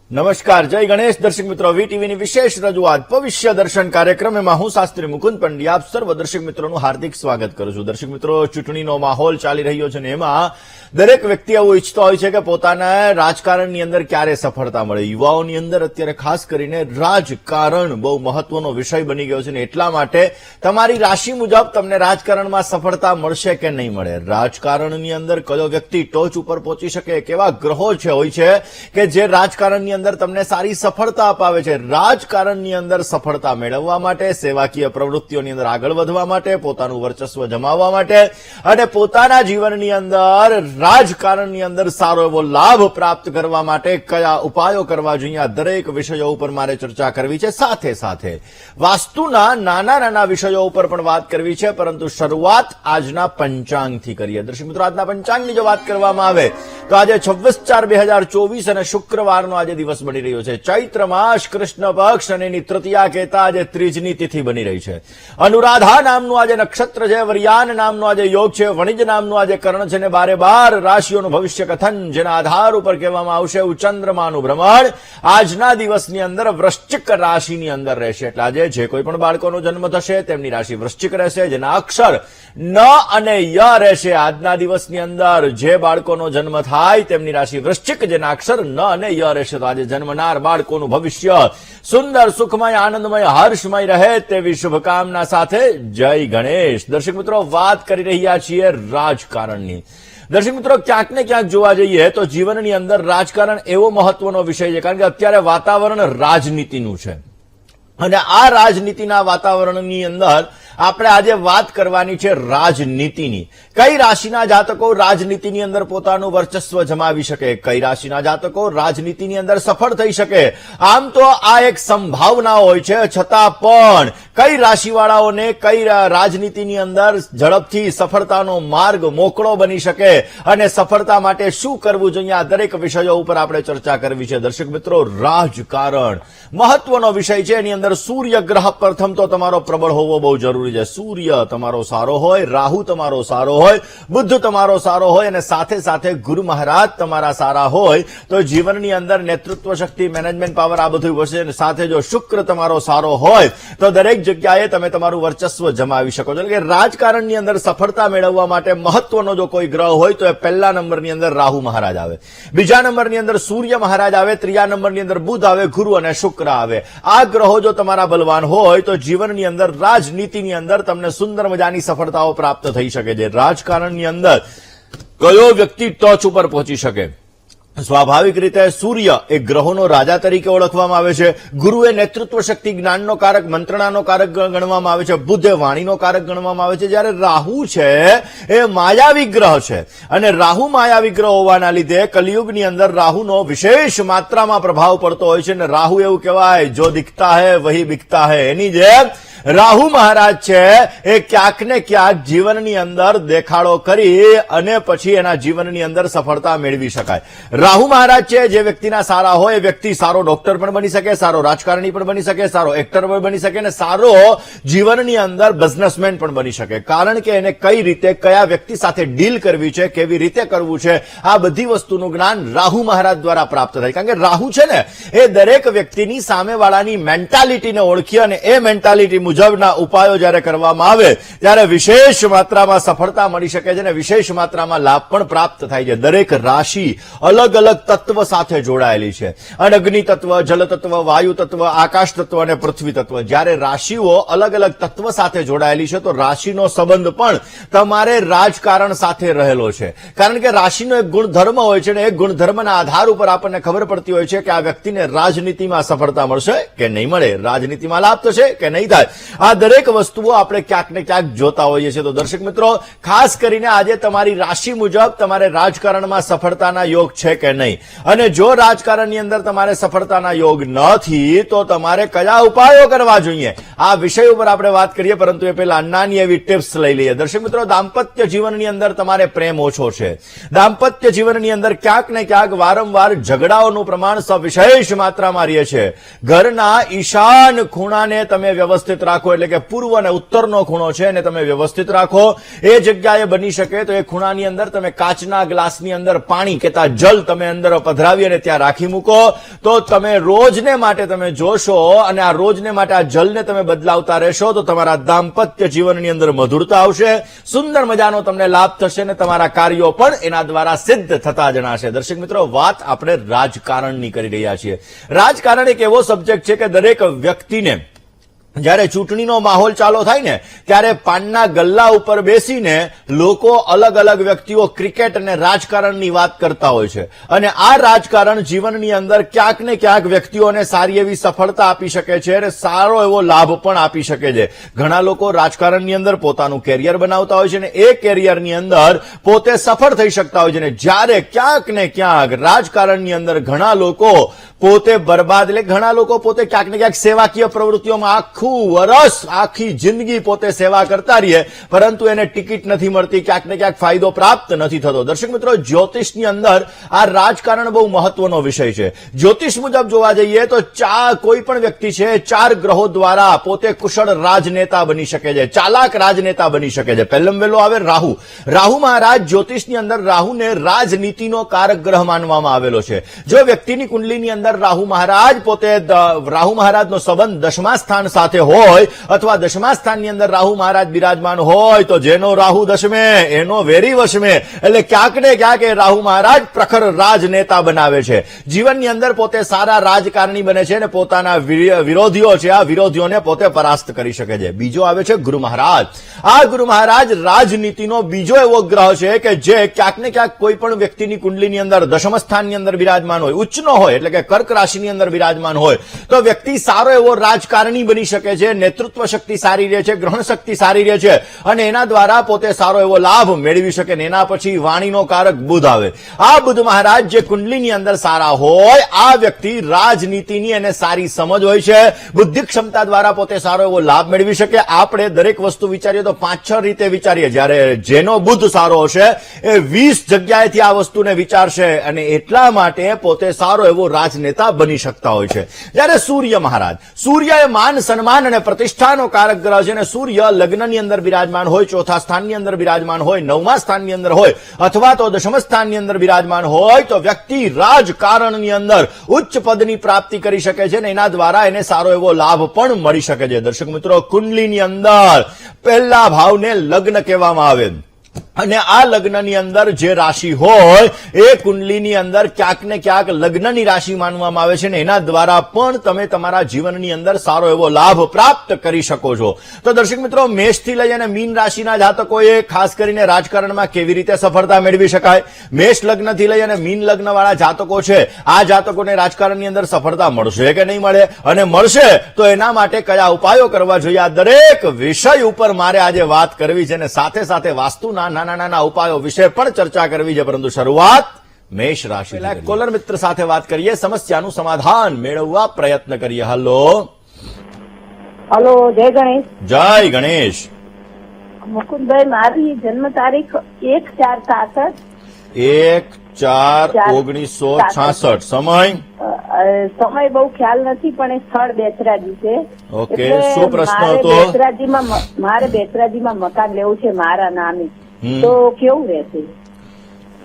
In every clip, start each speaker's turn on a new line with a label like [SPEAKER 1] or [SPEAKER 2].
[SPEAKER 1] નમસ્કાર, જય ગણેશ. દર્શક મિત્રો, વીટીવીની વિશેષ રજૂઆત ભવિષ્ય દર્શન કાર્યક્રમમાં હું શાસ્ત્રી મુકુંદ પંડ્યા આપ સર્વ દર્શક મિત્રોનું હાર્દિક સ્વાગત કરું છું. દર્શક મિત્રો, ચૂંટણીનો માહોલ ચાલી રહ્યો છે અને એમાં દરેક વ્યક્તિ એવું ઈચ્છતો હોય છે કે પોતાના રાજકારણની અંદર ક્યારે સફળતા મળે. યુવાઓની અંદર અત્યારે ખાસ કરીને રાજકારણ બહુ મહત્વનો વિષય બની ગયો છે અને એટલા માટે તમારી રાશિ મુજબ તમને રાજકારણમાં સફળતા મળશે કે નહીં મળે, રાજકારણની અંદર કયો વ્યક્તિ ટોચ ઉપર પહોંચી શકે, કેવા ગ્રહો હોય છે કે જે રાજકારણની અંદર તમને સારી સફળતા અપાવે છે. રાજકારણની અંદર સફળતા મેળવવા માટે, સેવાકીય પ્રવૃત્તિઓની અંદર આગળ વધવા માટે, પોતાનું વર્ચસ્વ જમાવવા માટે અને પોતાના જીવનની અંદર રાજકારણની અંદર સારો એવો લાભ પ્રાપ્ત કરવા માટે કયા ઉપાયો કરવા જોઈએ, આ દરેક વિષયો ઉપર મારે ચર્ચા કરવી છે. સાથે સાથે વાસ્તુના નાના નાના વિષયો ઉપર પણ વાત કરવી છે, પરંતુ શરૂઆત આજના પંચાંગથી કરીએ. દર્શક મિત્રો, આજના પંચાંગની જો વાત કરવામાં આવે તો આજે 26/4/2024 અને શુક્રવારનો આજે દિવસ બની રહ્યો છે. ચૈત્ર માસ, કૃષ્ણ પક્ષ અને એની તૃતીયા કહેતા આજે ત્રીજની તિથિ બની રહી છે. અનુરાધા નામનું આજે નક્ષત્ર છે, વરિયાન નામનો આજે યોગ છે, વણિજ નામનું આજે કર્ણ છે ને 12 રાશિઓનું ભવિષ્ય કથન જેના આધાર ઉપર કહેવામાં આવશે ચંદ્રમાનું ભ્રમણ આજના દિવસની અંદર વૃશ્ચિક રાશિની અંદર રહેશે. એટલે આજે જે કોઈ પણ બાળકોનો જન્મ થશે તેમની રાશિ વૃશ્ચિક રહેશે, જેના અક્ષર ન અને ય રહેશે. આજના દિવસની અંદર જે બાળકોનો જન્મ થાય તેમની રાશિ વૃશ્ચિક, જેના અક્ષર ન અને ય રહેશે. તો આજે જન્મનાર બાળકોનું ભવિષ્ય સુંદર, સુખમય, આનંદમય, હર્ષમય રહે તેવી શુભકામના સાથે જય ગણેશ. દર્શક મિત્રો, વાત કરી રહ્યા છીએ રાજકારણની. દર્શક મિત્રો, ક્યાંક ને ક્યાંક જોવા જઈએ તો જીવનની અંદર રાજકારણ એવો મહત્વનો વિષય છે, કારણ કે અત્યારે વાતાવરણ રાજનીતિનું છે અને આ રાજનીતિના વાતાવરણની અંદર આપણે આજે વાત કરવાની છે રાજનીતિની. કઈ રાશિના જાતકો રાજનીતિની અંદર પોતાનું વર્ચસ્વ જમાવી શકે, કઈ રાશિના જાતકો રાજનીતિની અંદર સફળ થઈ શકે. આમ તો આ એક સંભાવના હોય છે, છતાં પણ કઈ રાશિવાળાઓને કઈ રાજનીતિની અંદર ઝડપથી સફળતાનો માર્ગ મોકળો બની શકે અને સફળતા માટે શું કરવું જોઈએ, આ દરેક વિષયો ઉપર આપણે ચર્ચા કરવી છે. દર્શક મિત્રો, રાજકારણ મહત્વનો વિષય છે. એની અંદર સૂર્ય ગ્રહ પ્રથમ તો તમારો પ્રબળ હોવો બહુ જરૂરી છે. સૂર્ય તમારો સારો હોય, રાહુ તમારો સારો હોય, બુદ્ધ તમારો સારો હોય અને સાથે સાથે ગુરુ મહારાજ તમારા સારા હોય તો જીવનની અંદર નેતૃત્વ શક્તિ, મેનેજમેન્ટ પાવર આ બધું વધશે. અને સાથે જો શુક્ર તમારો સારો હોય તો દરેક જગ્યાએ તમે તમારું વર્ચસ્વ જમાવી શકો છો. એટલે કે રાજકારણની અંદર સફળતા મેળવવા માટે મહત્વનો જો કોઈ ગ્રહ હોય તો એ પહેલા નંબરની અંદર રાહુ મહારાજ આવે, બીજા નંબરની અંદર સૂર્ય મહારાજ આવે, ત્રીજા નંબરની અંદર બુધ આવે, ગુરુ અને શુક્ર આવે. આ ગ્રહો જો તમારા બલવાન હોય તો જીવનની અંદર, રાજનીતિની અંદર તમને સુંદર મજાની સફળતાઓ પ્રાપ્ત થઈ શકે છે. રાજકારણની અંદર કયો વ્યક્તિ ટોચ ઉપર પહોંચી શકે? સ્વાભાવિક રીતે સૂર્ય એ ગ્રહોનો રાજા તરીકે ઓળખવામાં આવે છે, ગુરુ એ નેતૃત્વ શક્તિ, જ્ઞાનનો કારક, મંત્રણાનો કારક ગણવામાં આવે છે, બુધ એ વાણીનો કારક ગણવામાં આવે છે. જ્યારે રાહુ છે એ માયાવી ગ્રહ છે અને રાહુ માયાવી ગ્રહ હોવાના લીધે કલિયુગની અંદર રાહુનો વિશેષ માત્રામાં પ્રભાવ પડતો હોય છે. અને રાહુ એવું કહેવાય, જો દિખતા હૈ વહી બિકતા હૈ. એની જેમ રાહુ મહારાજ છે એ ક્યાંક ને ક્યાંક જીવનની અંદર દેખાડો કરી અને પછી એના જીવનની અંદર સફળતા મેળવી શકાય. રાહુ મહારાજ છે જે વ્યક્તિના સારા હોય એ વ્યક્તિ સારો ડોક્ટર પણ બની શકે, સારો રાજકારણી પણ બની શકે, સારો એક્ટર પણ બની શકે અને સારો જીવનની અંદર બિઝનેસમેન પણ બની શકે. કારણ કે એને કઈ રીતે કયા વ્યક્તિ સાથે ડીલ કરવી છે, કેવી રીતે કરવું છે, આ બધી વસ્તુનું જ્ઞાન રાહુ મહારાજ દ્વારા પ્રાપ્ત થાય. કારણ કે રાહુ છે ને એ દરેક વ્યક્તિની સામેવાળાની મેન્ટાલિટીને ઓળખી અને એ મેન્ટાલિટી મુજબના ઉપાયો જ્યારે કરવામાં આવે ત્યારે વિશેષ માત્રામાં સફળતા મળી શકે છે અને વિશેષ માત્રામાં લાભ પણ પ્રાપ્ત થાય છે. દરેક રાશિ અલગ અલગ તત્વ સાથે જોડાયેલી છે. અગ્નિ તત્વ, જલ તત્વ, વાયુ તત્વ, આકાશ તત્વ અને પૃથ્વી તત્વ. જ્યારે રાશિઓ અલગ અલગ તત્વ સાથે જોડાયેલી છે તો રાશિનો સંબંધ પણ તમારે રાજકારણ સાથે રહેલો છે. કારણ કે રાશિનો એક ગુણધર્મ હોય છે અને એ ગુણધર્મના આધાર ઉપર આપણને ખબર પડતી હોય છે કે આ વ્યક્તિને રાજનીતિમાં સફળતા મળશે કે નહીં મળે, રાજનીતિમાં લાભ થશે કે નહીં થાય. આ દરેક વસ્તુઓ આપણે ક્યાંક ને ક્યાંક જોતા હોઈએ છીએ. તો દર્શક મિત્રો, ખાસ કરીને આજે તમારી રાશિ મુજબ તમારે રાજકારણમાં સફળતાના યોગ છે કે નહીં, અને જો રાજકારણની અંદર તમારે સફળતાના યોગ નથી તો તમારે કયા ઉપાયો કરવા જોઈએ, આ વિષય ઉપર આપણે વાત કરીએ. પરંતુ એ પહેલા નાની એવી ટિપ્સ લઈ લઈએ. દર્શક મિત્રો, દાંપત્ય જીવનની અંદર તમારે પ્રેમ ઓછો છે, દાંપત્ય જીવનની અંદર ક્યાંક ને ક્યાંક વારંવાર ઝઘડાઓનું પ્રમાણ સવિશેષ માત્રામાં રહે છે. ઘરના ઈશાન ખૂણાને તમે વ્યવસ્થિત રાખો, એટલે કે પૂર્વ અને ઉત્તરનો ખૂણો છે એને તમે વ્યવસ્થિત રાખો. એ જગ્યાએ બની શકે તો એ ખૂણાની અંદર તમે કાચના ગ્લાસની અંદર પાણી કેતા જલ તમે અંદર પધરાવી અને ત્યાં રાખી મૂકો. તો તમે રોજને માટે તમે જોશો અને આ રોજને માટે આ જલને તમે બદલાવતા રહેશો તો તમારા દાંપત્ય જીવનની અંદર મધુરતા આવશે, સુંદર મજાનો તમને લાભ થશે અને તમારા કાર્યો પણ એના દ્વારા સિદ્ધ થતા જણાશે. દર્શક મિત્રો, વાત આપણે રાજકારણની કરી રહ્યા છીએ. રાજકારણ એક એવો સબ્જેક્ટ છે કે દરેક વ્યક્તિને જયારે ચૂંટણીનો માહોલ ચાલુ થાય ને ત્યારે પાનના ગલ્લા ઉપર બેસીને લોકો અલગ અલગ વ્યક્તિઓ ક્રિકેટ અને રાજકારણની વાત કરતા હોય છે અને આ રાજકારણ જીવનની અંદર ક્યાંક ને ક્યાંક વ્યક્તિઓને સારી એવી સફળતા આપી શકે છે અને સારો એવો લાભ પણ આપી શકે છે. ઘણા લોકો રાજકારણની અંદર પોતાનું કેરિયર બનાવતા હોય છે અને એ કેરિયરની અંદર પોતે સફળ થઈ શકતા હોય છે અને જ્યારે ક્યાંક ને ક્યાંક રાજકારણની અંદર ઘણા લોકો પોતે બરબાદ, એટલે ઘણા લોકો પોતે ક્યાંક ને ક્યાંક સેવાકીય પ્રવૃત્તિઓમાં આખું વર્ષ આખી જિંદગી પોતે સેવા કરતા રહીએ પરંતુ એને ટિકિટ નથી મળતી, ક્યાંક ને ક્યાંક ફાયદો પ્રાપ્ત નથી થતો. દર્શક મિત્રો, જ્યોતિષની અંદર આ રાજકારણ બહુ મહત્વનો વિષય છે. જ્યોતિષ મુજબ જોવા જઈએ તો કોઈ પણ વ્યક્તિ છે 4 ગ્રહો દ્વારા પોતે કુશળ રાજનેતા બની શકે છે, ચાલાક રાજનેતા બની શકે છે. પહેલામાં વહેલો આવે રાહુ. રાહુ મહારાજ જ્યોતિષની અંદર રાહુને રાજનીતિનો કારક ગ્રહ માનવામાં આવેલો છે. જો વ્યક્તિની કુંડલીની અંદર રાહુ મહારાજનો સંબંધ 10મા સ્થાન સાથે હોય અથવા 10મા સ્થાનની અંદર રાહુ મહારાજ બિરાજમાન હોય તો જેનો રાહુ દશમે એનો વેરી વશમે, એટલે ક્યાંક ને ક્યાંક એ રાહુ મહારાજ પ્રખર રાજનેતા બનાવે છે. જીવનની અંદર પોતે સારા રાજકારણી બને છે અને પોતાના વિરોધીઓ છે આ વિરોધીઓને પોતે પરાસ્ત કરી શકે છે. બીજો આવે છે ગુરુ મહારાજ. આ ગુરુ મહારાજ રાજનીતિનો બીજો એવો ગ્રહ છે કે જે ક્યાંક ને ક્યાંક કોઈ પણ વ્યક્તિની કુંડલીની અંદર 10મ સ્થાનની અંદર બિરાજમાન હોય, ઉચ્ચનો હોય એટલે કે કર્ક રાશિની અંદર બિરાજમાન હોય તો વ્યક્તિ સારો એવો રાજકારણી બની શકે છે, નેતૃત્વ શક્તિ સારી રહે છે, ગ્રહણ શક્તિ સારી રહે છે અને એના દ્વારા પોતે સારો એવો લાભ મેળવી શકે. એના પછી વાણીનો કારક બુધ આવે. આ બુધ મહારાજ જે કુંડલીની અંદર સારા હોય આ વ્યક્તિ રાજનીતિની એને સારી સમજ હોય છે, બુદ્ધિ ક્ષમતા દ્વારા પોતે સારો એવો લાભ મેળવી શકે. આપણે દરેક વસ્તુ વિચારીએ તો 5-6 રીતે વિચારીએ, જ્યારે જેનો બુધ સારો હશે એ 20 જગ્યાએથી આ વસ્તુને વિચારશે અને એટલા માટે પોતે સારો એવો રાજનેતા બની શકતા હોય છે. જ્યારે સૂર્ય મહારાજ, સૂર્ય એ માન સન્માન અને પ્રતિષ્ઠાનો કારક ગ્રહ છે અને સૂર્ય લગ્નની અંદર બિરાજમાન હોય, 4થા સ્થાનની અંદર બિરાજમાન હોય, 9મા સ્થાનની અંદર હોય અથવા તો 10મ સ્થાનની અંદર બિરાજમાન હોય તો વ્યક્તિ રાજકારણની અંદર ઉચ્ચ પદની પ્રાપ્તિ કરી શકે છે અને એના દ્વારા એને સારો એવો લાભ પણ મળી શકે છે. દર્શક મિત્રો, કુંડલીની અંદર પહેલા ભાવને લગ્ન કહેવામાં આવે અને આ લગ્નની અંદર જે રાશિ હોય એ કુંડલીની અંદર ક્યાંક ને ક્યાંક લગ્નની રાશિ માનવામાં આવે છે અને એના દ્વારા પણ તમે તમારા જીવનની અંદર સારો એવો લાભ પ્રાપ્ત કરી શકો છો. તો દર્શક મિત્રો, મેષથી લઈ અને મીન રાશિના જાતકોએ ખાસ કરીને રાજકારણમાં કેવી રીતે સફળતા મેળવી શકાય, મેષ લગ્નથી લઈ અને મીન લગ્ન વાળા જાતકો છે આ જાતકોને રાજકારણની અંદર સફળતા મળશે કે નહીં મળે અને મળશે તો એના માટે કયા ઉપાયો કરવા જોઈએ, આ દરેક વિષય ઉપર મારે આજે વાત કરવી છે અને સાથે સાથે વાસ્તુના નાના ઉપાયો વિશે પણ ચર્ચા કરવી છે. પરંતુ શરૂઆત મેષ રાશિ. કોલર મિત્ર સાથે વાત કરીએ, સમસ્યાનું સમાધાન મેળવવા પ્રયત્ન કરીએ. હલો
[SPEAKER 2] હલો, જય ગણેશ.
[SPEAKER 1] જય ગણેશ.
[SPEAKER 2] મુકુંદભાઈ, મારી જન્મ તારીખ 1/4/66.
[SPEAKER 1] 1/4/1966.
[SPEAKER 2] સમય બહુ ખ્યાલ નથી પણ એ સ્થળ બેચરાજી છે.
[SPEAKER 1] ઓકે, શું પ્રશ્ન હતો?
[SPEAKER 2] મારે બેચરાજીમાં મકાન લેવું છે મારા નામે, તો કેવું રહેશે?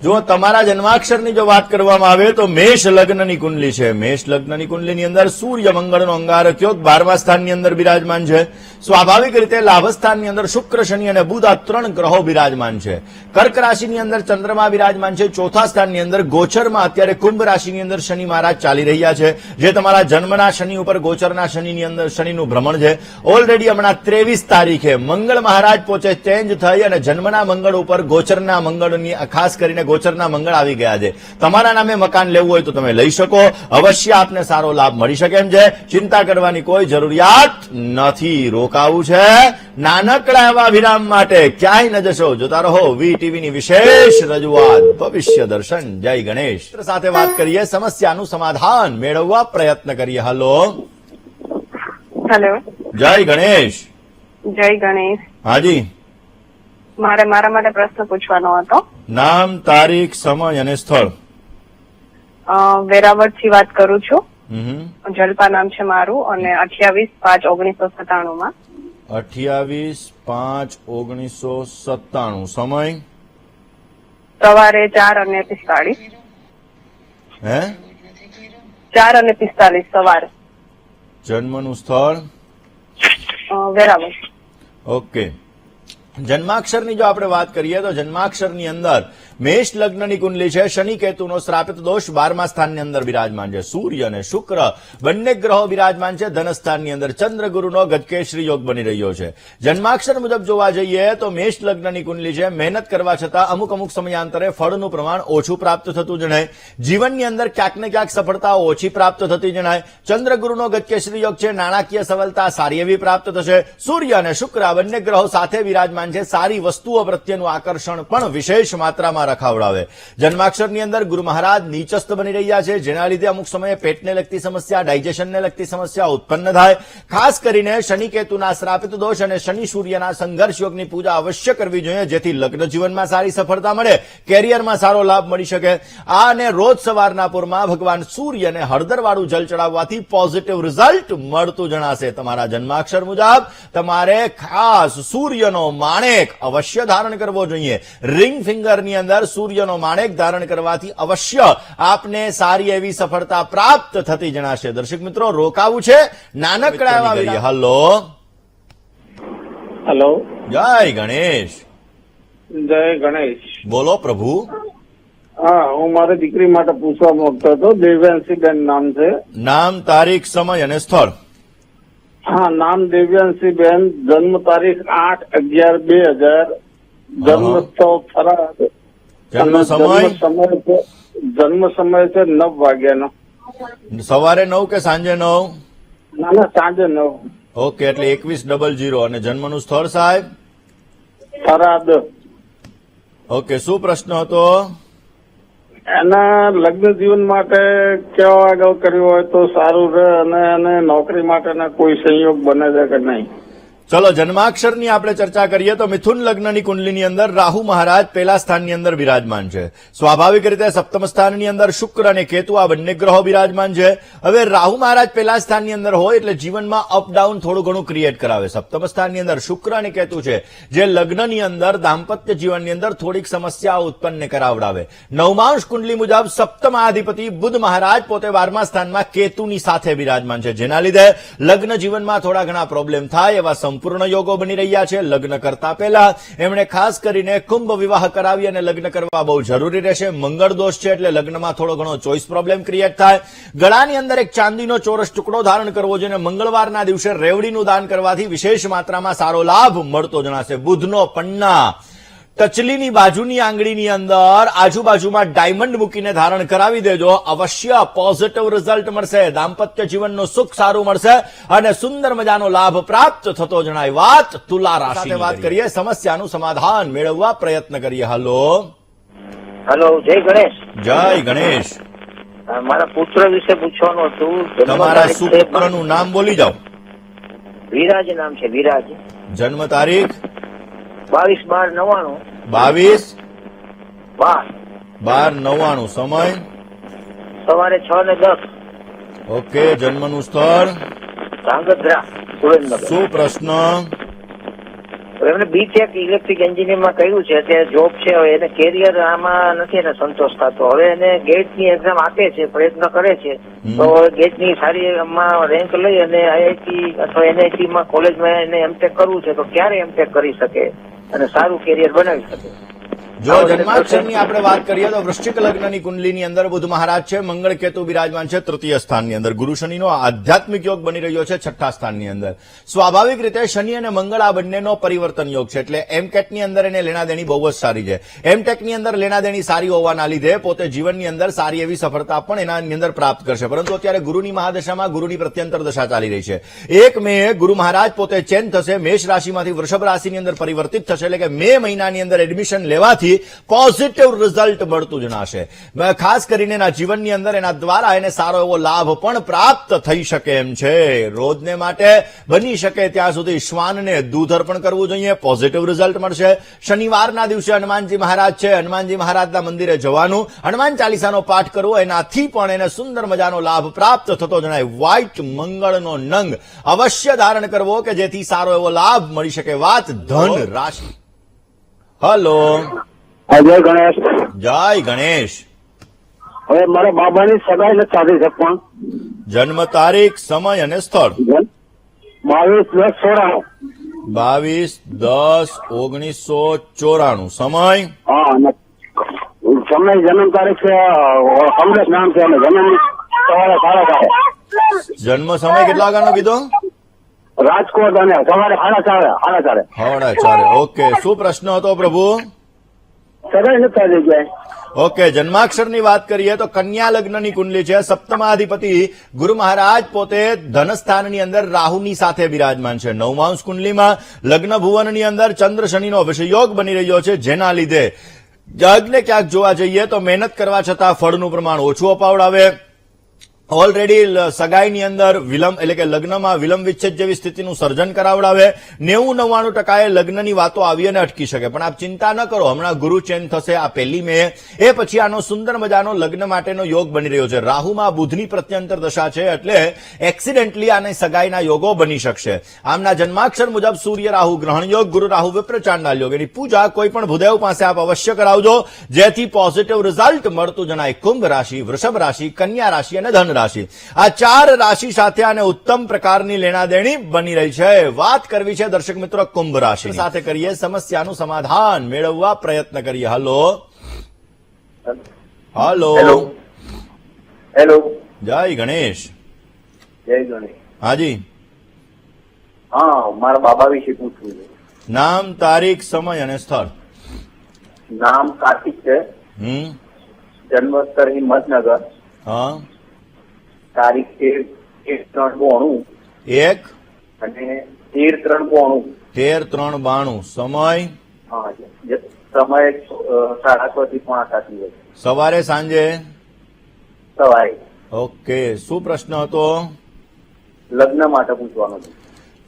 [SPEAKER 1] જો તમારા જન્માક્ષરની જો વાત કરવામાં આવે તો મેષ લગ્નની કુંડલી છે. મેષ લગ્નની કુંડલીની અંદર સૂર્ય મંગળનો અંગારક્યો 12મા સ્થાનની અંદર બિરાજમાન છે. સ્વાભાવિક રીતે લાભ સ્થાનની અંદર શુક્ર, શનિ અને બુધ આ 3 ગ્રહો બિરાજમાન છે. કર્ક રાશિની અંદર ચંદ્રમા બિરાજમાન છે. 4થા સ્થાનની અંદર ગોચરમાં અત્યારે કુંભ રાશિની અંદર શનિ મહારાજ ચાલી રહ્યા છે, જે તમારા જન્મના શનિ ઉપર ગોચરના શનિની અંદર શનિનું ભ્રમણ છે. ઓલરેડી હમણાં 23 તારીખે મંગળ મહારાજ પોતે ચેન્જ થઈ અને જન્મના મંગળ ઉપર ગોચરના મંગળની ખાસ કરીને ગોચરના મંગળ આવી ગયા છે. તમારા નામે મકાન લેવું હોય તો તમે લઈ શકો, અવશ્ય આપને સારો લાભ મળી શકે એમ છે. ચિંતા કરવાની કોઈ જરૂરિયાત નથી. રોકાવું છે નાનકડા એવા વિરામ માટે, ક્યાંય ન જશો, જોતા રહો વીટીવીની વિશેષ રજૂઆત ભવિષ્ય દર્શન. જય ગણેશ. સાથે વાત કરીએ, સમસ્યાનું સમાધાન મેળવવા પ્રયત્ન કરીએ. હલો
[SPEAKER 3] હેલો,
[SPEAKER 1] જય ગણેશ.
[SPEAKER 3] જય ગણેશ.
[SPEAKER 1] હાજી,
[SPEAKER 3] મારે મારા માટે પ્રશ્ન પૂછવાનો હતો.
[SPEAKER 1] નામ, તારીખ, સમય અને સ્થળ.
[SPEAKER 3] વેરાવળથી વાત કરું છું. જલપા નામ છે મારું અને 28/5/1997 માં.
[SPEAKER 1] 28/5/1997 સમય
[SPEAKER 3] સવારે 4:45.
[SPEAKER 1] હે
[SPEAKER 3] 4:45 સવારે.
[SPEAKER 1] જન્મનું સ્થળ
[SPEAKER 3] વેરાવળ.
[SPEAKER 1] ઓકે. જન્માક્ષરની જો આપણે વાત કરીએ તો જન્માક્ષરની અંદર મેષ લગ્નની કુંડલી છે. શનિ કેતુનો શ્રાપિત દોષ 12મા સ્થાનની અંદર બિરાજમાન છે. સૂર્ય અને શુક્ર બંને ગ્રહો બિરાજમાન છે. ધનસ્થાનની અંદર ચંદ્ર ગુરુનો ગજકેસરી યોગ બની રહ્યો છે. જન્માક્ષર મુજબ જોવા જઈએ તો મેષ લગ્નની કુંડલી છે. મહેનત કરવા છતાં અમુક સમયાંતરે ફળનું પ્રમાણ ઓછું પ્રાપ્ત થતું જણાય. જીવનની અંદર ક્યાંક ને ક્યાંક સફળતા ઓછી પ્રાપ્ત થતી જણાય. ચંદ્ર ગુરુનો ગજકેસરી યોગ છે. નાણાકીય સફળતા સારી એવી પ્રાપ્ત થશે. સૂર્ય અને શુક્ર આ બંને ગ્રહો સાથે બિરાજમાન છે. સારી વસ્તુઓ પ્રત્યેનું આકર્ષણ પણ વિશેષ માત્રામાં રખાવડાવે. જન્માક્ષરની અંદર ગુરુ મહારાજ નીચસ્થ બની રહ્યા છે, જેના લીધે અમુક સમયે પેટને લગતી સમસ્યા, ડાયજેશનને લગતી સમસ્યા ઉત્પન્ન થાય. ખાસ કરીને શનિ કેતુના શ્રાપિત દોષ અને શનિ સૂર્યના સંઘર્ષ યોગની પૂજા અવશ્ય કરવી જોઈએ, જેથી લગ્ન જીવનમાં સારી સફળતા મળે, કેરિયરમાં સારો લાભ મળી શકે. અને રોજ સવારના પૂરમાં ભગવાન સૂર્યને હળદરવાળું જલ ચડાવવાથી પોઝિટિવ રિઝલ્ટ મળતું જણાશે. તમારા જન્માક્ષર મુજબ તમારે ખાસ સૂર્યનો માણેક અવશ્ય ધારણ કરવો જોઈએ. રિંગ ફિંગરની અંદર સૂર્યનો માણેક ધારણ કરવાથી અવશ્ય આપને સારી એવી સફળતા પ્રાપ્ત થતી જણાશે. દર્શક મિત્રો, રોકાવું છે નાનકડા એવા વિરામ.
[SPEAKER 4] હેલો.
[SPEAKER 1] જય ગણેશ.
[SPEAKER 4] જય ગણેશ.
[SPEAKER 1] બોલો પ્રભુ.
[SPEAKER 4] હા, હું મારી દીકરી માટે પૂછવા માંગતો હતો. દેવ્યાંશીબેન નામ છે.
[SPEAKER 1] નામ, તારીખ, સમય અને સ્થળ.
[SPEAKER 4] હા, નામ દેવ્યાંશીબેન, જન્મ તારીખ 8/11/2000, જન્મ સ્થળ થરાદ.
[SPEAKER 1] જન્મ
[SPEAKER 4] અને
[SPEAKER 1] સમય
[SPEAKER 4] જન્મ સમય છે 9 વાગ્યાનો.
[SPEAKER 1] સવારે 9 કે સાંજે 9?
[SPEAKER 4] ના, સાંજે 9.
[SPEAKER 1] ઓકે, એટલે 21:00. અને જન્મનું સ્થળ સાહેબ?
[SPEAKER 4] થરાદ.
[SPEAKER 1] ઓકે, શું પ્રશ્ન હતો?
[SPEAKER 4] એના લગ્ન જીવન માટે કેવા આગળ કર્યું હોય તો સારું રહે, અને એને નોકરી માટેના કોઈ સંયોગ બને છે કે નહીં?
[SPEAKER 1] ચલો, જન્માક્ષરની આપણે ચર્ચા કરીએ તો મિથુન લગ્નની કુંડલીની અંદર રાહુ મહારાજ પહેલા સ્થાનની અંદર બિરાજમાન છે. સ્વાભાવિક રીતે સપ્તમ સ્થાનની અંદર શુક્ર અને કેતુ આ બંને ગ્રહો બિરાજમાન છે. હવે રાહુ મહારાજ પહેલા સ્થાનની અંદર હોય એટલે જીવનમાં અપડાઉન થોડું ઘણું ક્રિએટ કરાવે. સપ્તમ સ્થાનની અંદર શુક્ર અને કેતુ છે, જે લગ્નની અંદર દાંપત્ય જીવનની અંદર થોડીક સમસ્યા ઉત્પન્ન કરાવડાવે. નવમાંશ કુંડલી મુજબ સપ્તમાધિપતિ બુધ મહારાજ પોતે 12મા સ્થાનમાં કેતુની સાથે બિરાજમાન છે, જેના લીધે લગ્ન જીવનમાં થોડા ઘણા પ્રોબ્લેમ થાય એવા સંપૂર્ણ યોગો બની રહ્યા છે. લગ્ન કરતા પહેલા એમણે ખાસ કરીને કુંભ વિવાહ કરાવી અને લગ્ન કરવા બહુ જરૂરી રહેશે. મંગળ દોષ છે એટલે લગ્નમાં થોડો ઘણો ચોઇસ પ્રોબ્લેમ ક્રિએટ થાય. ગળાની અંદર એક ચાંદીનો ચોરસ ટુકડો ધારણ કરવો જોઈએ. મંગળવારના દિવસે રેવડીનું દાન કરવાથી વિશેષ માત્રામાં સારો લાભ મળતો જણાશે. બુધનો પન્ના ટચલીની બાજુની આંગળીની અંદર આજુબાજુમાં ડાયમંડ મૂકીને ધારણ કરાવી દેજો. અવશ્ય પોઝિટિવ રિઝલ્ટ મળશે. દાંપત્ય જીવનનું સુખ સારું મળશે અને સુંદર મજાનો લાભ પ્રાપ્ત થતો જણાય. વાત તુલા રાશિ વાત કરીએ, સમસ્યાનું સમાધાન મેળવવા પ્રયત્ન કરીએ.
[SPEAKER 5] હેલો, જય ગણેશ.
[SPEAKER 1] જય ગણેશ.
[SPEAKER 5] મારા પુત્ર વિશે પૂછવાનું હતું.
[SPEAKER 1] તમારા સુપુત્રનું નામ બોલી જાઓ.
[SPEAKER 5] વિરાજ નામ છે, વિરાજ.
[SPEAKER 1] જન્મ તારીખ?
[SPEAKER 5] 22/12/99.
[SPEAKER 1] 22/12/99. સમય?
[SPEAKER 5] સવારે 6:10.
[SPEAKER 1] ઓકે, જન્મનું સ્થળ?
[SPEAKER 5] ધાંગધ્રા, સુરેન્દ્રનગર.
[SPEAKER 1] શું પ્રશ્ન?
[SPEAKER 5] એમને બીટેક ઇલેક્ટ્રિક એન્જિનિયરમાં કર્યું છે, તે જોબ છે. હવે એને કેરિયર આમાં નથી એને સંતોષ થતો. હવે એને ગેટની એક્ઝામ આપે છે, પ્રયત્ન કરે છે, તો ગેટની સારી એમાં રેન્ક લઈ અને આઈઆઈટી અથવા એનઆઈટી માં કોલેજમાં એને એમટેક કરવું છે, તો ક્યારે એમટેક કરી શકે અને સારું કેરિયર બનાવી શકે?
[SPEAKER 1] જો જન્માક્ષરની આપણે વાત કરીએ તો વૃશ્ચિક લગ્નની કુંડલીની અંદર બુધ મહારાજ છે, મંગળ કેતુ બિરાજમાન છે તૃતીય સ્થાનની અંદર. ગુરુ શનિનો આધ્યાત્મિક યોગ બની રહ્યો છે છઠ્ઠા સ્થાનની અંદર. સ્વાભાવિક રીતે શનિ અને મંગળ આ બંનેનો પરિવર્તન યોગ છે, એટલે એમટેકની અંદર એને લેણાદેણી બહુ જ સારી છે. એમટેકની અંદર લેણાદેણી સારી હોવાના લીધે પોતે જીવનની અંદર સારી એવી સફળતા પણ એના અંદર પ્રાપ્ત કરશે. પરંતુ અત્યારે ગુરુની મહાદશામાં ગુરુની પ્રત્યંતર દશા ચાલી રહી છે. 1 મે ગુરુ મહારાજ પોતે ચેન્જ થશે, મેષ રાશિમાંથી વૃષભ રાશિની અંદર પરિવર્તિત થશે, એટલે કે મે મહિનાની અંદર એડમિશન લેવાથી પોઝિટિવ રિઝલ્ટ મળતું જણાશે. ખાસ કરીને એના જીવનની અંદર એના દ્વારા એને સારો એવો લાભ પણ પ્રાપ્ત થઈ શકે એમ છે. રોજને માટે બની શકે ત્યાં સુધી શ્વાનને દૂધ અર્પણ કરવું જોઈએ, પોઝિટિવ રિઝલ્ટ મળશે. શનિવારના દિવસે હનુમાનજી મહારાજ છે, હનુમાનજી મહારાજના મંદિરે જવાનું, હનુમાન ચાલીસાનો પાઠ કરવો, એનાથી પણ એને સુંદર મજાનો લાભ પ્રાપ્ત થતો જણાય. વ્હાઇટ મંગળનો નંગ અવશ્ય ધારણ કરવો કે જેથી સારો એવો લાભ મળી શકે. વાત ધન રાશિ. હલો,
[SPEAKER 6] જય ગણેશ.
[SPEAKER 1] જય ગણેશ.
[SPEAKER 6] હવે મારા બાબાની સગાઈ નથી સાધી શકવા.
[SPEAKER 1] જન્મ તારીખ, સમય અને સ્થળ.
[SPEAKER 6] 22/10/1994.
[SPEAKER 1] 22/10/1994. સમય
[SPEAKER 6] હા, અને સમય જન્મ તારીખ છે કમલેશ નામ છે અને જન્મ સવારે 4:30.
[SPEAKER 1] જન્મ સમય કેટલા વાગ્યાનો કીધો?
[SPEAKER 6] રાજકોટ અને સવારે 4:30.
[SPEAKER 1] 4:30. ઓકે, શું પ્રશ્ન હતો પ્રભુ?
[SPEAKER 6] સગાઈ નથી સાધી જાય.
[SPEAKER 1] ઓકે, જન્માક્ષરની વાત કરીએ તો કન્યા લગ્નની કુંડલી છે. સપ્તમાધિપતિ ગુરુ મહારાજ પોતે ધનસ્થાનની અંદર રાહુની સાથે બિરાજમાન છે. નવમાંશ કુંડલીમાં લગ્ન ભુવનની અંદર ચંદ્ર શનિનો વિષયોગ બની રહ્યો છે, જેના લીધે ક્યાંક ને ક્યાંક જોવા જઈએ તો મહેનત કરવા છતાં ફળનું પ્રમાણ ઓછું અપાવડાવે. ઓલરેડી સગાઈની અંદર વિલંબ એટલે કે લગ્નમાં વિલંબ વિચ્છેદ જેવી સ્થિતિનું સર્જન કરાવડાવે. 90-99% લગ્નની વાતો આવી અને અટકી શકે. પણ આપ ચિંતા ન કરો, હમણાં ગુરુ ચેન્જ થશે આ 1 મે. એ પછી આનો સુંદર મજાનો લગ્ન માટેનો યોગ બની રહ્યો છે. રાહુમાં બુધની પ્રત્યંતર દશા છે, એટલે એક્સિડેન્ટલી આને સગાઈના યોગો બની શકશે. આમના જન્માક્ષર મુજબ સૂર્ય રાહુ ગ્રહણ યોગ, ગુરુ રાહુ વિપ્ર ચાંડાલ યોગ. એની પૂજા કોઈ પણ ભૂદેવ પાસે આપ અવશ્ય કરાવજો, જેથી પોઝિટિવ રિઝલ્ટ મળતું જણાય. કુંભ રાશિ, વૃષભ રાશિ, કન્યા રાશિ અને ધન રાશિ. આ 4 રાશિ સાથે આને ઉત્તમ પ્રકારની લેણાદેણી બની રહી છે. વાત કરવી છે દર્શક મિત્રો કુંભ રાશિ સાથે. કરીએ સમસ્યાનું સમાધાન મેળવવા પ્રયત્ન કરીએ. Hello,
[SPEAKER 7] hello.
[SPEAKER 1] જય ગણેશ.
[SPEAKER 7] જય ગણેશ.
[SPEAKER 1] હાજી,
[SPEAKER 7] હા, મારા બાબા વિશે પૂછવું છે.
[SPEAKER 1] નામ, તારીખ, સમય અને સ્થળ.
[SPEAKER 7] નામ કાર્તિક છે. જન્મ સ્થળ હિંમતનગર.
[SPEAKER 1] હા,
[SPEAKER 7] તારીખ 13/3/92
[SPEAKER 1] 1
[SPEAKER 7] અને 13/3/92.
[SPEAKER 1] 13/3/92. સમય
[SPEAKER 7] હા, સમય 6:30 થી 5:30.
[SPEAKER 1] સવારે, સાંજે.
[SPEAKER 7] સવારે.
[SPEAKER 1] ઓકે, શું પ્રશ્ન હતો?
[SPEAKER 7] લગ્ન માટે પૂછવાનું છે.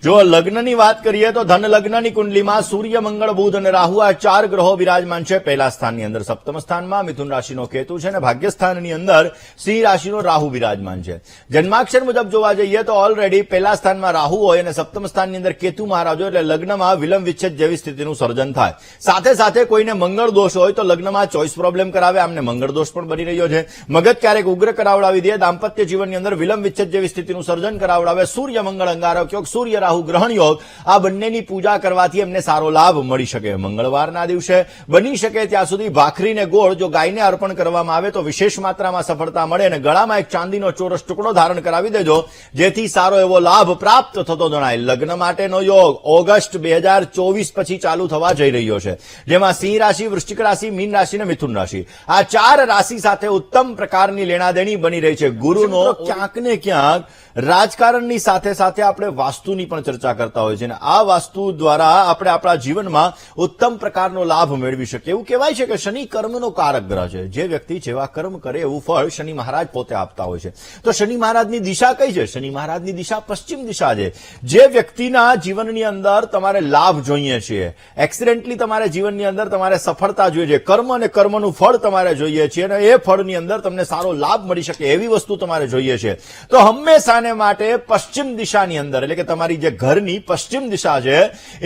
[SPEAKER 1] જો લગ્નની વાત કરીએ તો ધન લગ્નની કુંડલીમાં સૂર્ય, મંગળ, બુધ અને રાહુ આ 4 ગ્રહો બિરાજમાન છે. પહેલા સ્થાનની અંદર સપ્તમ સ્થાનમાં મિથુન રાશિનો કેતુ છે અને ભાગ્યસ્થાનની અંદર સિંહ રાશિનો રાહુ બિરાજમાન છે. જન્માક્ષર મુજબ જોવા જઈએ તો ઓલરેડી પહેલા સ્થાનમાં રાહુ હોય અને સપ્તમ સ્થાનની અંદર કેતુ મહારાજ હોય, એટલે લગ્નમાં વિલંબ વિચ્છેદ જેવી સ્થિતિનું સર્જન થાય. સાથે સાથે કોઈને મંગળ દોષ હોય તો લગ્નમાં ચોઇસ પ્રોબ્લેમ કરાવે. આમને મંગળ દોષ પણ બની રહ્યો છે. મગજ ક્યારેક ઉગ્ર કરાવડાવી દે. દાંપત્ય જીવનની અંદર વિલંબ વિચ્છેદ જેવી સ્થિતિનું સર્જન કરાવડાવે. સૂર્ય મંગળ અંગારક યોગ, સૂર્ય રાહુ ગ્રહણ યોગ, આ બંનેની પૂજા કરવાથી એમને સારો લાભ મળી શકે. મંગળવારના દિવસે બની શકે ત્યાં સુધી ભાખરીને ગોળ જો ગાયને અર્પણ કરવામાં આવે તો વિશેષ માત્રામાં સફળતા મળે. અને ગળામાં એક ચાંદીનો ચોરસ ટુકડો ધારણ કરાવી દેજો, જેથી સારો એવો લાભ પ્રાપ્ત થતો જણાય. લગ્ન માટેનો યોગ ઓગસ્ટ 2024 પછી ચાલુ થવા જઈ રહ્યો છે, જેમાં સિંહ રાશિ, વૃશ્ચિક રાશિ, મીન રાશિ અને મિથુન રાશિ આ 4 રાશિ સાથે ઉત્તમ પ્રકારની લેણાદેણી બની રહી છે. ગુરુનો ક્યાંક ને ક્યાંક રાજકારણની સાથે સાથે આપણે વાસ્તુની પણ ચર્ચા કરતા હોય છે, અને આ વાસ્તુ દ્વારા આપણે આપણા જીવનમાં ઉત્તમ પ્રકારનો લાભ મેળવી શકીએ. એવું કહેવાય છે કે શનિ કર્મનો કારક ગ્રહ છે. જે વ્યક્તિ જેવા કર્મ કરે એવું ફળ શનિ મહારાજ પોતે આપતા હોય છે. તો શનિ મહારાજની દિશા કઈ છે? શનિ મહારાજની દિશા પશ્ચિમ દિશા છે. જે વ્યક્તિના જીવનની અંદર તમારે લાભ જોઈએ છે, એક્સિડેન્ટલી તમારે જીવનની અંદર તમારે સફળતા જોઈએ છે, કર્મ અને કર્મનું ફળ તમારે જોઈએ છે, અને એ ફળની અંદર તમને સારો લાભ મળી શકે એવી વસ્તુ તમારે જોઈએ છે, તો હંમેશા માટે પશ્ચિમ દિશાની અંદર એટલે કે તમારી જે ઘરની પશ્ચિમ દિશા છે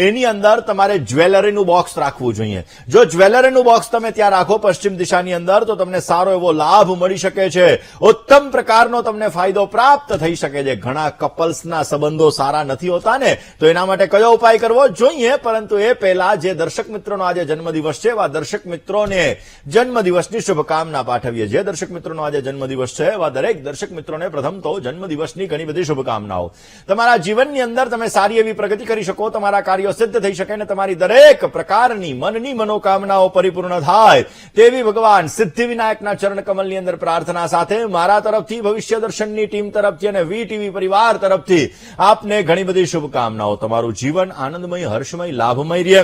[SPEAKER 1] એની અંદર તમારે જ્વેલરીનું બોક્સ રાખવું જોઈએ. જો જ્વેલરીનું બોક્સ તમે ત્યાં રાખો પશ્ચિમ દિશાની અંદર તો તમને સારો એવો લાભ મળી શકે છે. ઉત્તમ પ્રકારનો તમને ફાયદો પ્રાપ્ત થઈ શકે છે. ઘણા કપલ્સના સંબંધો સારા નથી હોતા ને, તો એના માટે કયો ઉપાય કરવો જોઈએ? પરંતુ એ પહેલા જે દર્શક મિત્રોનો આજે જન્મદિવસ છે એવા દર્શક મિત્રોને જન્મદિવસની શુભકામના પાઠવીએ. જે દર્શક મિત્રોનો આજે જન્મદિવસ છે એવા દરેક દર્શક મિત્રોને પ્રથમ તો જન્મદિવસની ઘણી બધી શુભકામનાઓ. તમારા જીવનની અંદર તમે સારી એવી પ્રગતિ કરી શકો, તમારા કાર્યો સિદ્ધ થઈ શકે અને તમારી દરેક પ્રકારની મનની મનોકામનાઓ પરિપૂર્ણ થાય તેવી ભગવાન સિદ્ધિવિનાયકના ચરણ કમલની અંદર પ્રાર્થના સાથે મારા તરફથી, ભવિષ્ય દર્શનની ટીમ તરફથી અને વીટીવી પરિવાર તરફથી આપને ઘણી બધી શુભકામનાઓ. તમારું જીવન આનંદમય, હર્ષમય, લાભમય રહે.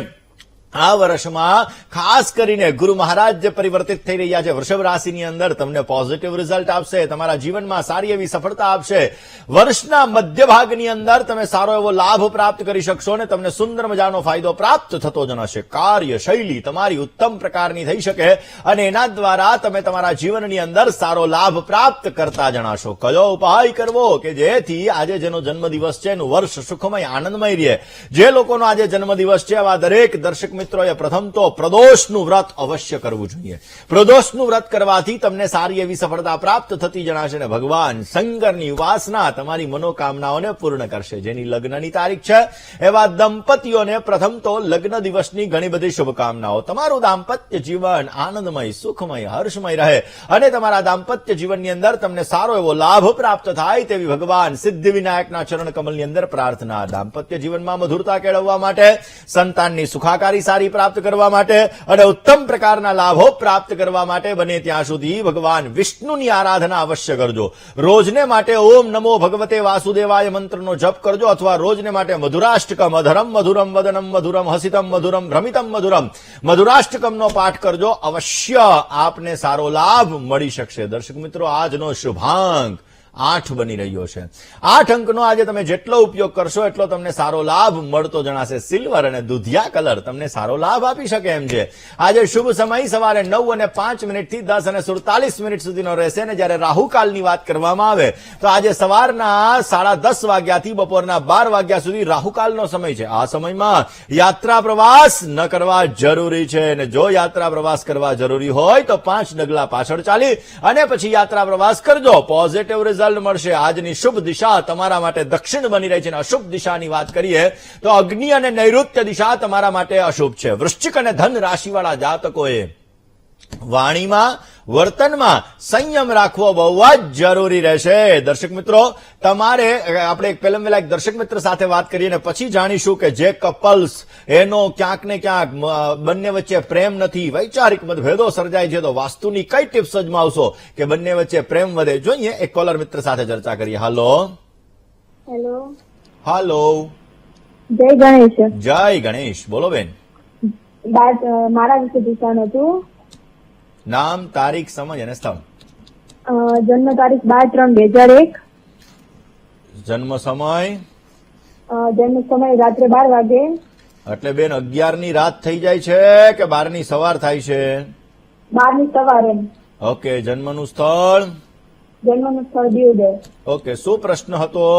[SPEAKER 1] આ વર્ષમાં ખાસ કરીને ગુરુ મહારાજ જે પરિવર્તિત થઈ રહ્યા છે વૃષભ રાશિની અંદર તમને પોઝિટિવ રિઝલ્ટ આપશે, તમારા જીવનમાં સારી એવી સફળતા આપશે. વર્ષના મધ્ય ભાગની અંદર તમે સારો એવો લાભ પ્રાપ્ત કરી શકશો અને તમને સુંદર મજાનો ફાયદો પ્રાપ્ત થતો જણાશે. કાર્ય શૈલી તમારી ઉત્તમ પ્રકારની થઈ શકે અને એના દ્વારા તમે તમારા જીવનની અંદર સારો લાભ પ્રાપ્ત કરતા જણાશો. કયો ઉપાય કરવો કે જેથી આજે જેનો જન્મદિવસ છે એનું વર્ષ સુખમય આનંદમય રહે. જે લોકોનો આજે જન્મદિવસ છે આવા દરેક દર્શક મિત્રોએ પ્રથમ તો પ્રદોષનું વ્રત અવશ્ય કરવું જોઈએ. પ્રદોષનું વ્રત કરવાથી તમને સારી એવી સફળતા પ્રાપ્ત થતી જણાશે અને ભગવાન શંકરની ઉપાસના તમારી મનોકામનાઓને પૂર્ણ કરશે. જેની લગ્નની તારીખ છે એવા દંપતીઓને પ્રથમ તો લગ્ન દિવસની ઘણી બધી શુભકામનાઓ. તમારું દાંપત્ય જીવન આનંદમય, સુખમય, હર્ષમય રહે અને તમારા દાંપત્ય જીવનની અંદર તમને સારો એવો લાભ પ્રાપ્ત થાય તેવી ભગવાન સિદ્ધિવિનાયકના ચરણ કમલની અંદર પ્રાર્થના. દાંપત્ય જીવનમાં મધુરતા કેળવવા માટે, સંતાનની સુખાકારી સારી પ્રાપ્ત કરવા માટે અને ઉત્તમ પ્રકારના લાભો પ્રાપ્ત કરવા માટે બને ત્યાં સુધી ભગવાન વિષ્ણુની આરાધના અવશ્ય કરજો. રોજને માટે ઓમ નમો ભગવતે વાસુદેવાય મંત્રનો જપ કરજો અથવા રોજને માટે મધુરાષ્ટકમ, અધરમ મધુરમ વદનમ મધુરમ હસિતમ મધુરમ ભ્રમિતમ મધુરમ મધુરાષ્ટકમનો પાઠ કરજો. અવશ્ય આપને સારો લાભ મળી શકશે. દર્શક મિત્રો, આજનો શુભાંક 8 બની રહ્યો છે. 8 અંકનો આજે તમે જેટલો ઉપયોગ કરશો એટલો તમને સારો લાભ મળતો જણાશે. સિલ્વર અને દુધિયા કલર તમને સારો લાભ આપી શકે એમ છે. આજે શુભ સમય સવારે 9:05 થી 10:47 સુધીનો રહેશે અને જયારે રાહુકાલની વાત કરવામાં આવે તો આજે સવારના 10:30 વાગ્યાથી બપોરના 12 વાગ્યા સુધી રાહુકાલનો સમય છે. આ સમયમાં યાત્રા પ્રવાસ ન કરવા જરૂરી છે અને જો યાત્રા પ્રવાસ કરવા જરૂરી હોય તો 5 ડગલા પાછળ ચાલી અને પછી યાત્રા પ્રવાસ કરજો. પોઝિટિવ રિઝલ્ટ મળશે. આજની શુભ દિશા તમારા માટે દક્ષિણ બની રહી છે અને અશુભ દિશાની વાત કરીએ તો અગ્નિ અને નૈઋત્ય દિશા તમારા માટે અશુભ છે. વૃશ્ચિક અને ધન રાશિવાળા જાતકોએ વાણીમાં, વર્તનમાં સંયમ રાખવો બહુ જ જરૂરી રહેશે. દર્શક મિત્રો, તમારે આપણે પહેલા એક દર્શક મિત્ર સાથે વાત કરીએ અને પછી જાણીશું કે જે કપલ્સ એનો ક્યાંક ને ક્યાંક બંને વચ્ચે પ્રેમ નથી, વૈચારિક મતભેદો સર્જાય છે તો વાસ્તુની કઈ ટિપ્સ અજમાવશો કે બંને વચ્ચે પ્રેમ વધે. જોઈએ એક કોલર મિત્ર સાથે ચર્ચા કરીએ. હાલો. હાલો.
[SPEAKER 8] જય ગણેશ.
[SPEAKER 1] જય ગણેશ. બોલો બેન.
[SPEAKER 8] મારા વિશે પૂછવાનું હતું.
[SPEAKER 1] નામ, તારીખ, સમય અને સ્થળ.
[SPEAKER 8] જન્મ તારીખ 12/3/2001.
[SPEAKER 1] જન્મ સમય?
[SPEAKER 8] જન્મ સમય રાત્રે 12 વાગે.
[SPEAKER 1] એટલે બેન 11 ની રાત થઈ જાય છે કે 12 ની સવાર થાય છે?
[SPEAKER 8] 12 ની સવારે.
[SPEAKER 1] ઓકે. જન્મનું સ્થળ?
[SPEAKER 8] જન્મનું સ્થળ દીવડે.
[SPEAKER 1] ઓકે. શું પ્રશ્ન હતો?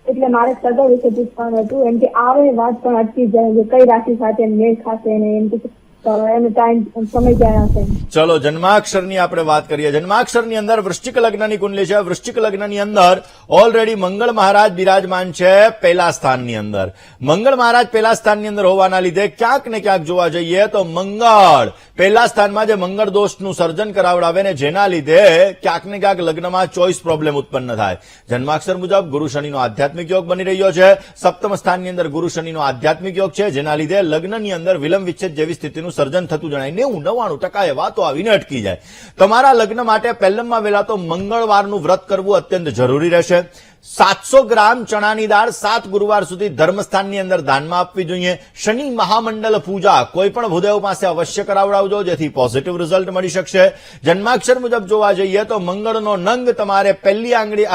[SPEAKER 8] એટલે મારે સગા વિશે પૂછવાનું હતું. એમ કે આવે વાત પણ અટકી જાય કે કઈ રાશિ સાથે મેળ ખાશે ને એમ કે એનો ટાઈમ સમય ક્યાં હશે.
[SPEAKER 1] ચલો જન્માક્ષરની આપણે વાત કરીએ. જન્માક્ષરની અંદર વૃશ્ચિક લગ્નની કુંડલી છે. વૃશ્ચિક લગ્નની અંદર ઓલરેડી મંગળ મહારાજ બિરાજમાન છે પહેલા સ્થાનની અંદર. મંગળ મહારાજ પહેલા સ્થાનની અંદર હોવાના લીધે ક્યાંક ને ક્યાંક જોવા જઈએ તો મંગળ પહેલા સ્થાનમાં જે મંગળ દોષનું સર્જન કરાવડાવે ને જેના લીધે ક્યાંક ને ક્યાંક લગ્નમાં ચોઇસ પ્રોબ્લેમ ઉત્પન્ન થાય. જન્માક્ષર મુજબ ગુરુ શનિનો આધ્યાત્મિક યોગ બની રહ્યો છે. સપ્તમ સ્થાનની અંદર ગુરુ શનિનો આધ્યાત્મિક યોગ છે જેના લીધે લગ્નની અંદર વિલંબ વિચ્છેદ જેવી સ્થિતિનું સર્જન થતું જણાય. 90-99% વાતો આવીને અટકી જાય. તમારા લગ્ન માટે પહેલામાં વહેલા તો મંગળવારનું વ્રત કરવું અત્યંત જરૂરી રહેશે. 700 ગ્રામ ચણાની દાળ 7 ગુરુવાર સુધી ધર્મસ્થાનની અંદર દાનમાં આપવી જોઈએ. શનિ મહામંડળ પૂજા કોઈ પણ ભૂદેવ પાસે અવશ્ય કરાવડાવજો જેથી પોઝિટિવ રિઝલ્ટ મળી શકશે. જન્માક્ષર મુજબ જોવા જઈએ તો મંગળનો નંગ તમારે પહેલી આંગળી,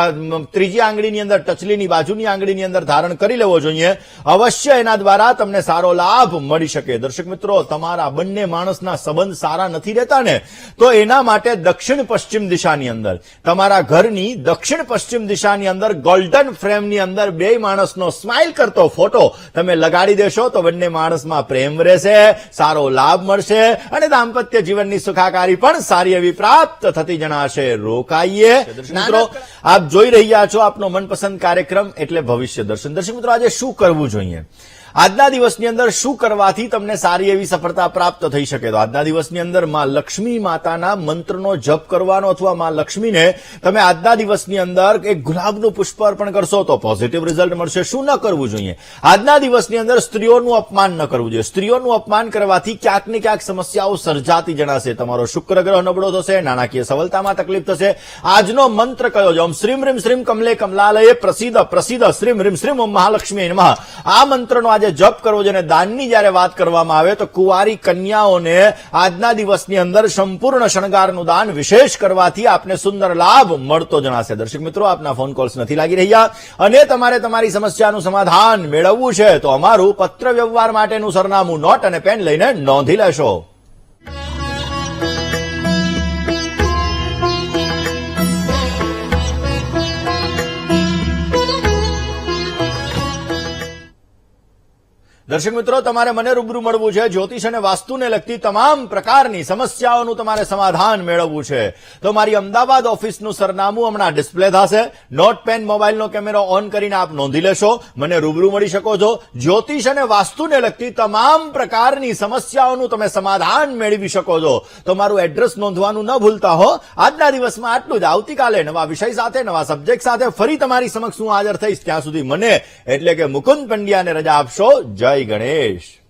[SPEAKER 1] ત્રીજી આંગળીની અંદર, ટચલીની બાજુની આંગળીની અંદર ધારણ કરી લેવો જોઈએ. અવશ્ય એના દ્વારા તમને સારો લાભ મળી શકે. દર્શક મિત્રો, તમારા બંને માણસના સંબંધ સારા નથી રહેતા ને તો એના માટે દક્ષિણ પશ્ચિમ દિશાની અંદર, તમારા ઘરની દક્ષિણ પશ્ચિમ દિશાની અંદર ગોલ્ડન ફ્રેમની અંદર બે માણસનો સ્માઇલ કરતો ફોટો તમે લગાડી દેશો તો બંને માણસમાં પ્રેમ રહેશે, સારો લાભ મળશે અને દાંપત્ય જીવનની સુખાકારી પણ સારી એવી પ્રાપ્ત થતી જણાશે. રોકાઈએ. મિત્રો, આપ જોઈ રહ્યા છો આપનો મનપસંદ કાર્યક્રમ એટલે ભવિષ્ય દર્શન. દર્શક મિત્રો, આજે શું કરવું જોઈએ? આજના દિવસની અંદર શું કરવાથી તમને સારી એવી સફળતા પ્રાપ્ત થઈ શકે? તો આજના દિવસની અંદર માં લક્ષ્મી માતાના મંત્રનો જપ કરવાનો અથવા માં લક્ષ્મીને તમે આજના દિવસની અંદર એક ગુલાબનું પુષ્પ અર્પણ કરશો તો પોઝિટિવ રિઝલ્ટ મળશે. શું ન કરવું જોઈએ? આજના દિવસની અંદર સ્ત્રીઓનું અપમાન ન કરવું જોઈએ. સ્ત્રીઓનું અપમાન કરવાથી ક્યાંક ને ક્યાંક સમસ્યાઓ સર્જાતી જણાશે. તમારો શુક્ર ગ્રહ નબળો થશે, નાણાકીય સફળતામાં તકલીફ થશે. આજનો મંત્ર કયો છે? ઓમ શ્રીમ રીમ શ્રીમ કમલે કમલાલયે પ્રસિદ્ધ પ્રસિદ્ધ શ્રીમ રીમ શ્રીમ ઓમ મહાલક્ષ્મી નમઃ. આ મંત્રનો જે જપ કરવો જોઈએ અને દાનની જયારે વાત કરવામાં આવે તો કુંવારી કન્યાઓને આજના દિવસની અંદર સંપૂર્ણ શણગારનું દાન વિશેષ કરવાથી આપને સુંદર લાભ મળતો જણાશે. દર્શક મિત્રો, આપના ફોન કોલ્સ નથી લાગી રહ્યા અને તમારે તમારી સમસ્યાનું સમાધાન મેળવવું છે તો અમારું પત્ર વ્યવહાર માટેનું સરનામું નોટ અને પેન લઈને નોંધી લેશો. દર્શક મિત્રો, તમારે મને રૂબરૂ મળવું છે. જ્યોતિષ અને વાસ્તુને લગતી તમામ પ્રકારની સમસ્યાઓનું તમારે સમાધાન મેળવવું છે તો મારી અમદાવાદ ઓફિસનું સરનામું હમણાં ડિસ્પ્લે થશે. નોટ પેન મોબાઈલનો કેમેરો ઓન કરીને આપ નોંધી લેશો. મને રૂબરૂ મળી શકો છો. જ્યોતિષ અને વાસ્તુને લગતી તમામ પ્રકારની સમસ્યાઓનું તમે સમાધાન મેળવી શકો છો તો મારું એડ્રેસ નોંધવાનું ન ભૂલતા હો. આજના દિવસમાં આટલું જ. આવતીકાલે નવા વિષય સાથે, નવા સબ્જેક્ટ સાથે ફરી તમારી સમક્ષ હું હાજર થઈશ. ત્યાં સુધી મને એટલે કે મુકુંદ પંડ્યાને રજા આપશો. જય ગણેશ.